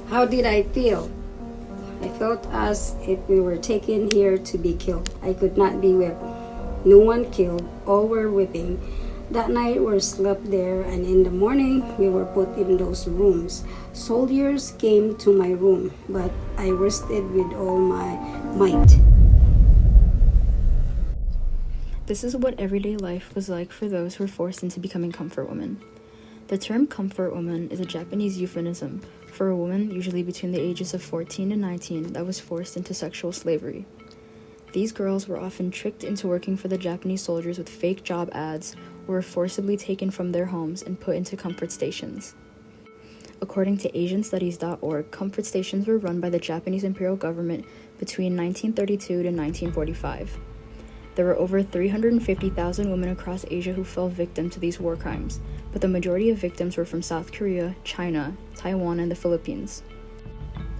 How did I feel? I felt as if we were taken here to be killed. I could not be whipped. No one killed, all were whipping. That night we slept there, and in the morning we were put in those rooms. Soldiers came to my room, but I resisted with all my might. This is what everyday life was like for those who were forced into becoming comfort women. The term comfort woman is a Japanese euphemism for a woman usually between the ages of 14 and 19 that was forced into sexual slavery. These girls were often tricked into working for the Japanese soldiers with fake job ads or were forcibly taken from their homes and put into comfort stations. According to AsianStudies.org, comfort stations were run by the Japanese imperial government between 1932 to 1945. There were over 350,000 women across Asia who fell victim to these war crimes, but the majority of victims were from South Korea, China, Taiwan, and the Philippines.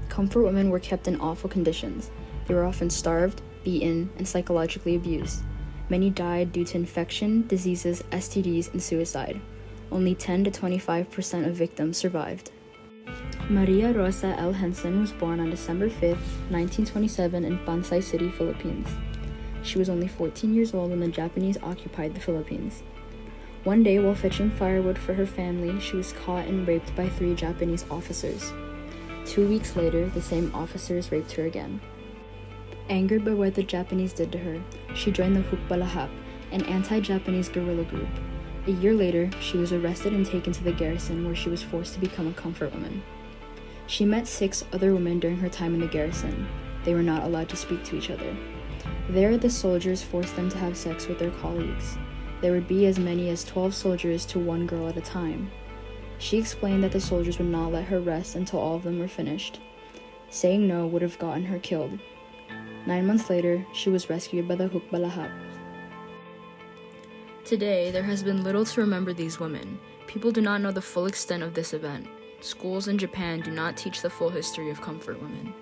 Comfort women were kept in awful conditions. They were often starved, beaten, and psychologically abused. Many died due to infection, diseases, STDs, and suicide. Only 10 to 25% of victims survived. Maria Rosa L. Henson was born on December 5, 1927 in Pansay City, Philippines. She was only 14 years old when the Japanese occupied the Philippines. One day, while fetching firewood for her family, she was caught and raped by 3 Japanese officers. 2 weeks later, the same officers raped her again. Angered by what the Japanese did to her, she joined the Hukbalahap, an anti-Japanese guerrilla group. A year later, she was arrested and taken to the garrison where she was forced to become a comfort woman. She met 6 other women during her time in the garrison. They were not allowed to speak to each other. There, the soldiers forced them to have sex with their colleagues. There would be as many as 12 soldiers to 1 girl at a time. She explained that the soldiers would not let her rest until all of them were finished. Saying no would have gotten her killed. 9 months later, she was rescued by the Hukbalahap. Today, there has been little to remember these women. People do not know the full extent of this event. Schools in Japan do not teach the full history of comfort women.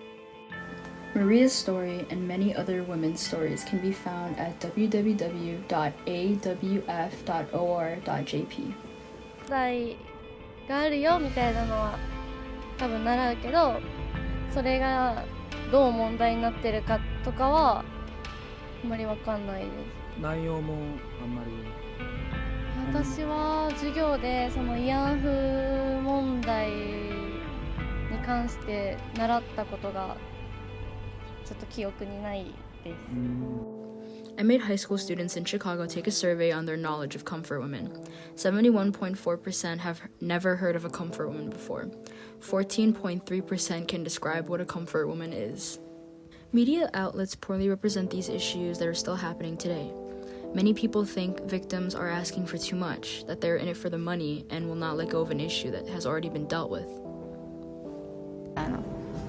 Maria's story and many other women's stories can be found at www.awf.or.jp. 題があるよみたいなのは多分習うけど、それがどう問題になってるかとかはあんまりわかんないです。内容もあんまり。私は授業でその慰安婦問題に関して習ったことがちょっと記憶にないです。I made high school students in Chicago take a survey on their knowledge of comfort women. 71.4% have never heard of a comfort woman before. 14.3% can describe what a comfort woman is. Media outlets poorly represent these issues that are still happening today. Many people think victims are asking for too much, that they're in it for the money and will not let go of an issue that has already been dealt with.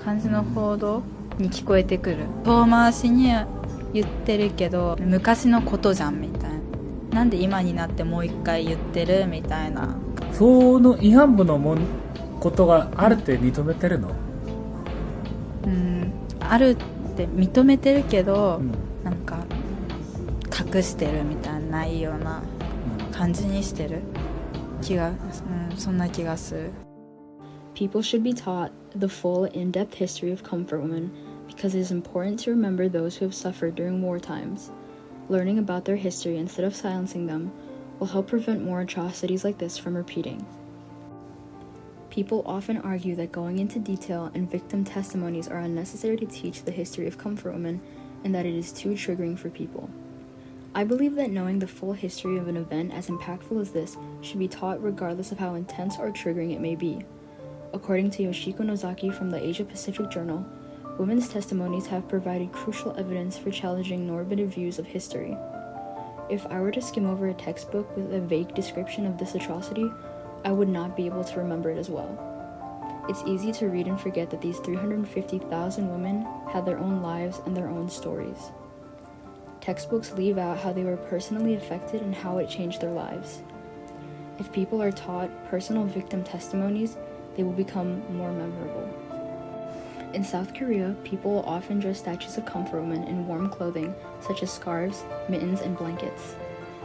感じの報道に聞こえてくる。遠回しに言ってるけど昔のことじゃんみたいな。なんで今になってもう一回言ってるみたいな。その慰安婦のことがあるって認めてるの？あるって認めてるけど、なんか隠してるみたいなないような感じにしてる気が、そんな気がする。People should be taught the full, in-depth history of comfort women because it is important to remember those who have suffered during war times. Learning about their history instead of silencing them will help prevent more atrocities like this from repeating. People often argue that going into detail and victim testimonies are unnecessary to teach the history of comfort women and that it is too triggering for people. I believe that knowing the full history of an event as impactful as this should be taught regardless of how intense or triggering it may be. According to Yoshiko Nozaki from the Asia Pacific Journal, women's testimonies have provided crucial evidence for challenging normative views of history. If I were to skim over a textbook with a vague description of this atrocity, I would not be able to remember it as well. It's easy to read and forget that these 350,000 women had their own lives and their own stories. Textbooks leave out how they were personally affected and how it changed their lives. If people are taught personal victim testimonies, they will become more memorable. In South Korea, people will often dress statues of comfort women in warm clothing such as scarves, mittens, and blankets.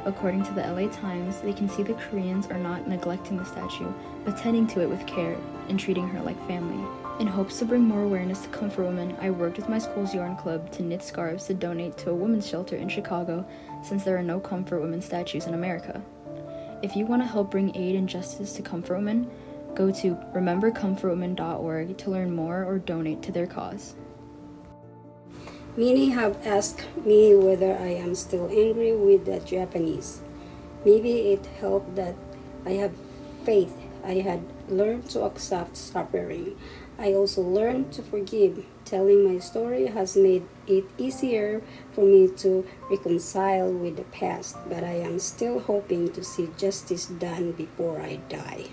According to the LA Times, they can see the Koreans are not neglecting the statue, but tending to it with care and treating her like family. In hopes to bring more awareness to comfort women, I worked with my school's yarn club to knit scarves to donate to a women's shelter in Chicago, since there are no comfort women statues in America. If you want to help bring aid and justice to comfort women, go to remembercomfortwomen.org to learn more or donate to their cause. Many have asked me whether I am still angry with the Japanese. Maybe it helped that I have faith. I had learned to accept suffering. I also learned to forgive. Telling my story has made it easier for me to reconcile with the past, but I am still hoping to see justice done before I die.